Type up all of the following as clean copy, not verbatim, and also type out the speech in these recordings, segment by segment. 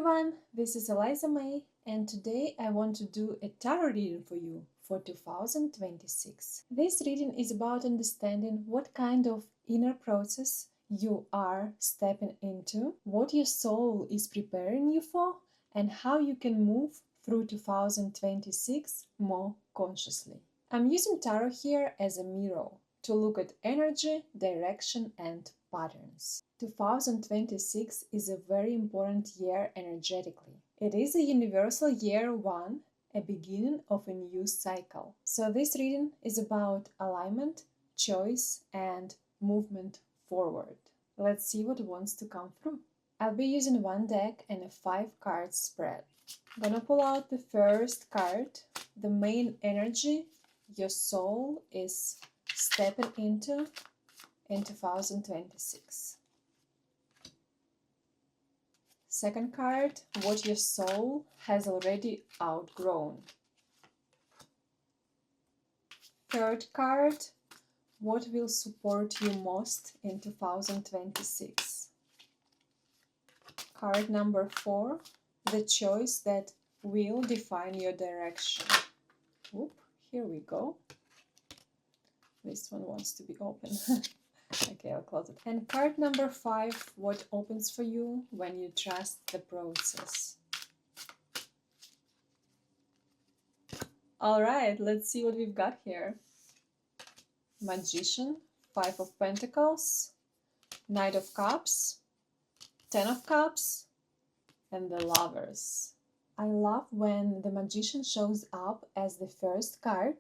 everyone, this is Eliza May, and today I want to do a tarot reading for you for 2026. This reading is about understanding what kind of inner process you are stepping into, what your soul is preparing you for, and how you can move through 2026 more consciously. I'm using tarot here as a mirror to look at energy, direction, and patterns. 2026 is a very important year energetically. It is a universal year one, a beginning of a new cycle. So this reading is about alignment, choice, and movement forward. Let's see what wants to come through. I'll be using one deck and a 5-card spread. I'm gonna pull out the first card, the main energy your soul is stepping into in 2026. Second card, what your soul has already outgrown. Third card, what will support you most in 2026. Card number 4, the choice that will define your direction. Oop, here we go. This one wants to be open. Okay, I'll close it. And card number 5, what opens for you when you trust the process. All right, let's see what we've got here. Magician, 5 of Pentacles, Knight of Cups, 10 of Cups, and the Lovers. I love when the Magician shows up as the first card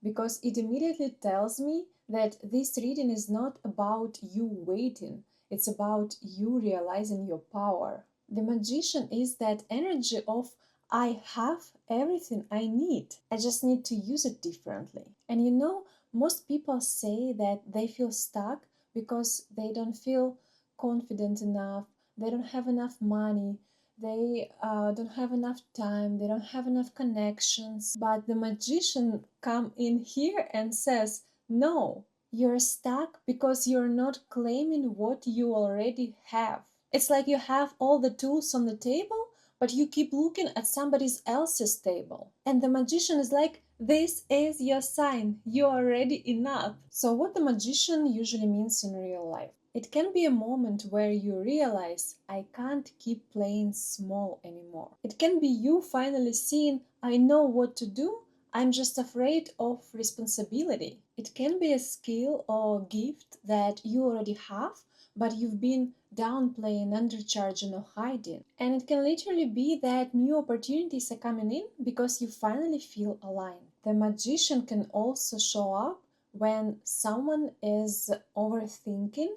because it immediately tells me that this reading is not about you waiting, it's about you realizing your power. The Magician is that energy of I have everything I need, I just need to use it differently. And you know, most people say that they feel stuck because they don't feel confident enough, they don't have enough money, they don't have enough time, they don't have enough connections. But the Magician comes in here and says, no, you're stuck because you're not claiming what you already have. It's like you have all the tools on the table, but you keep looking at somebody else's table. And the Magician is like, this is your sign, you're already enough. So what the Magician usually means in real life? It can be a moment where you realize, I can't keep playing small anymore. It can be you finally seeing, I know what to do, I'm just afraid of responsibility. It can be a skill or gift that you already have, but you've been downplaying, undercharging, or hiding. And it can literally be that new opportunities are coming in because you finally feel aligned. The Magician can also show up when someone is overthinking,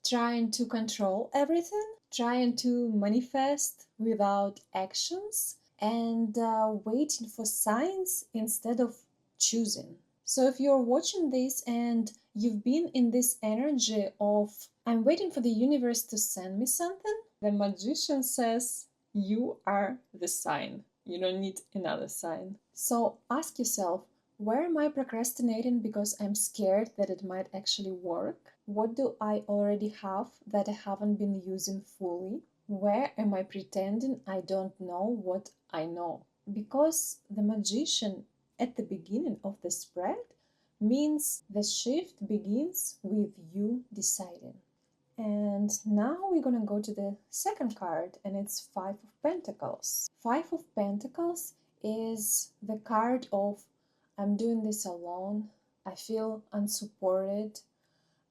trying to control everything, trying to manifest without actions, and waiting for signs instead of choosing. So if you're watching this and you've been in this energy of, I'm waiting for the universe to send me something, the Magician says, you are the sign. You don't need another sign. So ask yourself, where am I procrastinating because I'm scared that it might actually work? What do I already have that I haven't been using fully? Where am I pretending I don't know what I know? Because the Magician at the beginning of the spread means the shift begins with you deciding. And now we're gonna go to the second card, and it's 5 of Pentacles. 5 of Pentacles is the card of I'm doing this alone, I feel unsupported,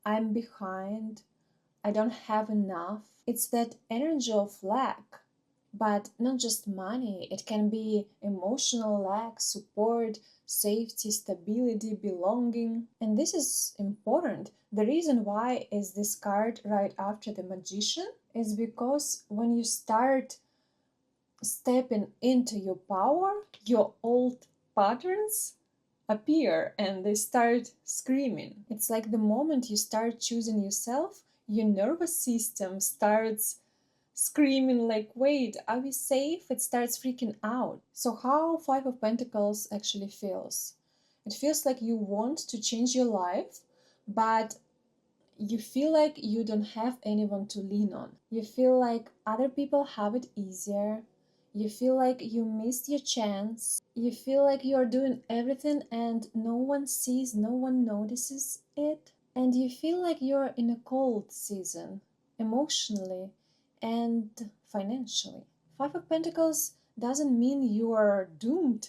I'm behind, I don't have enough. It's that energy of lack, but not just money. It can be emotional lack, support, safety, stability, belonging. And this is important. The reason why is this card right after the Magician is because when you start stepping into your power, your old patterns appear and they start screaming. It's like the moment you start choosing yourself, your nervous system starts screaming like, wait, are we safe? It starts freaking out. So how 5 of Pentacles actually feels? It feels like you want to change your life, but You feel like you don't have anyone to lean on. You feel like other people have it easier. You feel like you missed your chance. You feel like you are doing everything and no one sees, no one notices it. And you feel like you're in a cold season, emotionally and financially. Five of Pentacles doesn't mean you are doomed.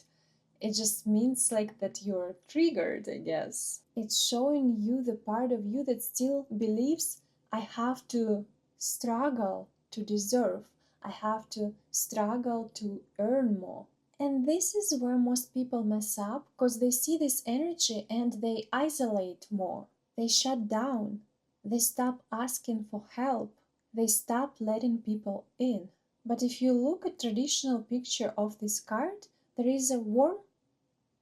It just means like that you're triggered, I guess. It's showing you the part of you that still believes I have to struggle to deserve. I have to struggle to earn more. And this is where most people mess up because they see this energy and they isolate more. They shut down. They stop asking for help. They stop letting people in. But if you look at traditional picture of this card, there is a warm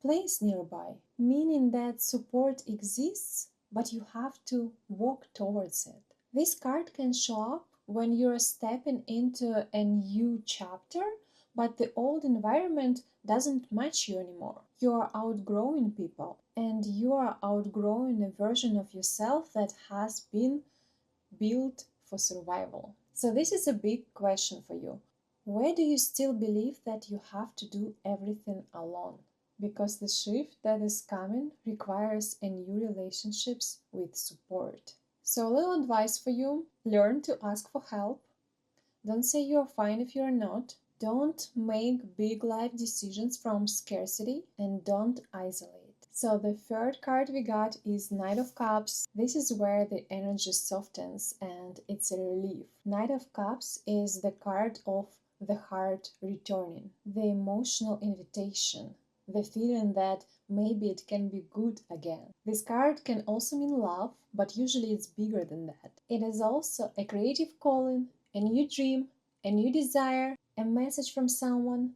place nearby, meaning that support exists, but you have to walk towards it. This card can show up when you're stepping into a new chapter, but the old environment doesn't match you anymore. You are outgrowing people, and you are outgrowing a version of yourself that has been built for survival. So, this is a big question for you. Where do you still believe that you have to do everything alone? Because the shift that is coming requires a new relationships with support. So, a little advice for you: learn to ask for help. Don't say you're fine if you're not. Don't make big life decisions from scarcity, and don't isolate. So the third card we got is Knight of Cups. This is where the energy softens and it's a relief. Knight of Cups is the card of the heart returning, the emotional invitation, the feeling that maybe it can be good again. This card can also mean love, but usually it's bigger than that. It is also a creative calling, a new dream, a new desire, a message from someone,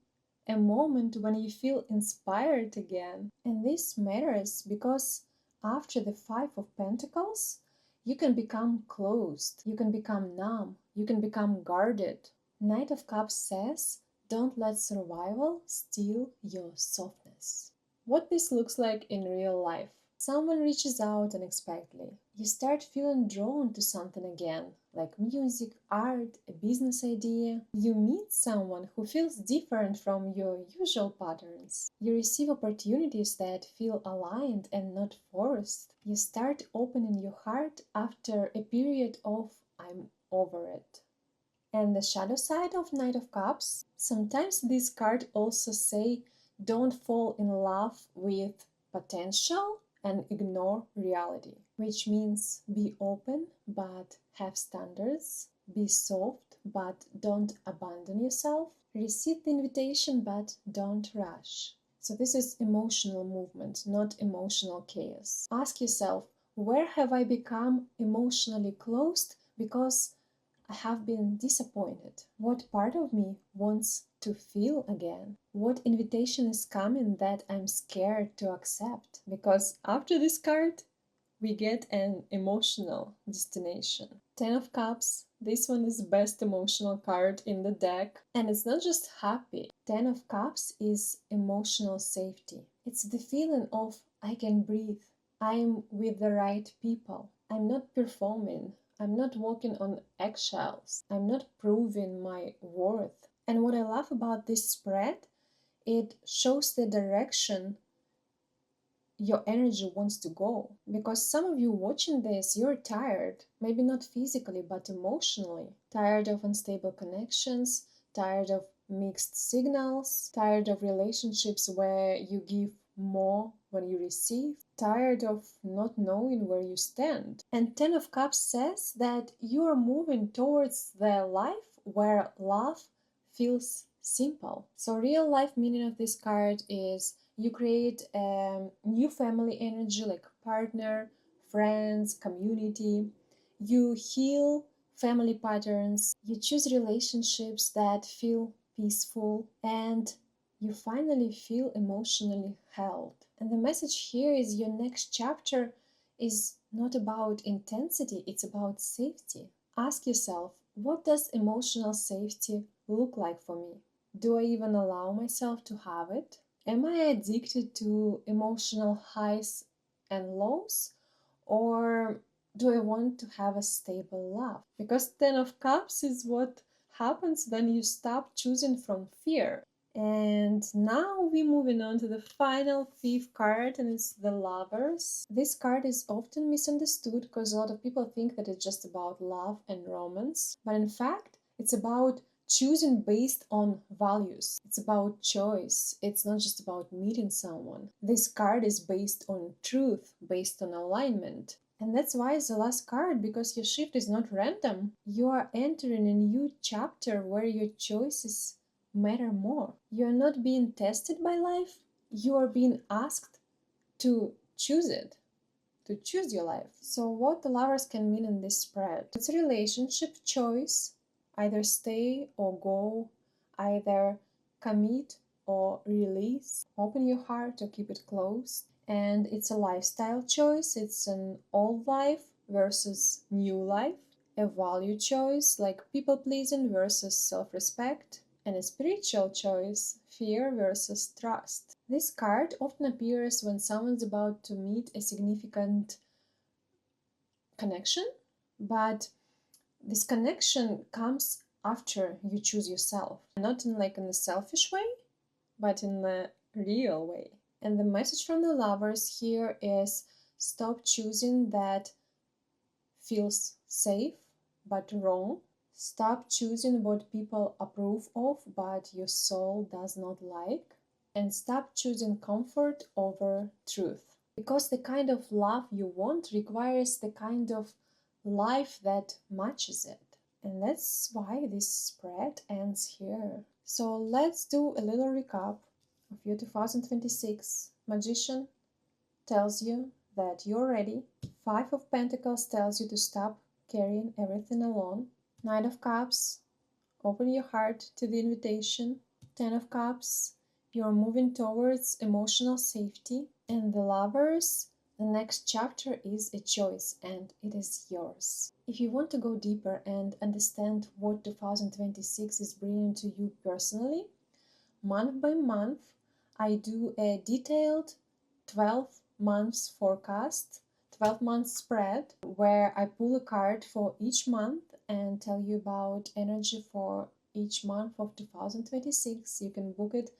a moment when you feel inspired again. And this matters because after the Five of Pentacles, you can become closed, you can become numb, you can become guarded. Knight of Cups says, don't let survival steal your softness. What this looks like in real life. Someone reaches out unexpectedly. You start feeling drawn to something again, like music, art, a business idea. You meet someone who feels different from your usual patterns. You receive opportunities that feel aligned and not forced. You start opening your heart after a period of I'm over it. And the shadow side of Knight of Cups, sometimes this card also say don't fall in love with potential and ignore reality, which means be open but have standards, be soft but don't abandon yourself, receive the invitation but don't rush. So this is emotional movement, not emotional chaos. Ask yourself, where have I become emotionally closed because I have been disappointed? What part of me wants to feel again? What invitation is coming that I'm scared to accept? Because after this card, we get an emotional destination. Ten of Cups, this one is the best emotional card in the deck. And it's not just happy. Ten of Cups is emotional safety. It's the feeling of I can breathe. I'm with the right people. I'm not performing. I'm not walking on eggshells. I'm not proving my worth. And what I love about this spread, it shows the direction your energy wants to go. Because some of you watching this, you're tired, maybe not physically, but emotionally. Tired of unstable connections, tired of mixed signals, tired of relationships where you give more when you receive, tired of not knowing where you stand. And Ten of Cups says that you are moving towards the life where love feels simple. So real life meaning of this card is you create a new family energy like partner, friends, community. You heal family patterns. You choose relationships that feel peaceful, and you finally feel emotionally held. And the message here is your next chapter is not about intensity, it's about safety. Ask yourself, what does emotional safety look like for me? Do I even allow myself to have it? Am I addicted to emotional highs and lows? Or do I want to have a stable love? Because Ten of Cups is what happens when you stop choosing from fear. And now we're moving on to the final fifth card, and it's the Lovers. This card is often misunderstood because a lot of people think that it's just about love and romance, but in fact, it's about choosing based on values. It's about choice. It's not just about meeting someone. This card is based on truth, based on alignment. And that's why it's the last card, because your shift is not random. You are entering a new chapter where your choices matter more. You are not being tested by life, you are being asked to choose it, to choose your life. So, what the Lovers can mean in this spread? It's a relationship choice, either stay or go, either commit or release, open your heart or keep it closed. And it's a lifestyle choice, it's an old life versus new life, a value choice like people pleasing versus self respect, and a spiritual choice, fear versus trust. This card often appears when someone's about to meet a significant connection, but this connection comes after you choose yourself, not in like in a selfish way, but in a real way. And the message from the Lovers here is stop choosing that feels safe but wrong. Stop choosing what people approve of but your soul does not like. And stop choosing comfort over truth. Because the kind of love you want requires the kind of life that matches it. And that's why this spread ends here. So let's do a little recap of your 2026. Magician tells you that you're ready. Five of Pentacles tells you to stop carrying everything alone. Knight of Cups, open your heart to the invitation. Ten of Cups, you're moving towards emotional safety. And the Lovers, the next chapter is a choice and it is yours. If you want to go deeper and understand what 2026 is bringing to you personally, month by month, I do a detailed 12 months forecast, 12 months spread, where I pull a card for each month and tell you about energy for each month of 2026. You can book it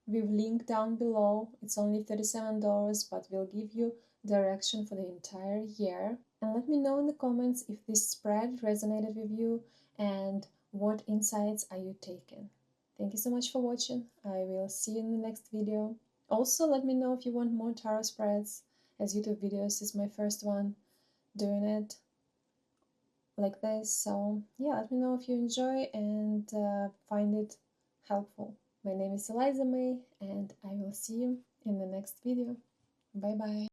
with link down below. It's only $37, but will give you direction for the entire year. And let me know in the comments if this spread resonated with you and what insights are you taking. Thank you so much for watching. I will see you in the next video. Also, let me know if you want more tarot spreads, as YouTube videos is my first one doing it like this. So yeah, let me know if you enjoy and find it helpful. My name is Eliza May, and I will see you in the next video. Bye bye.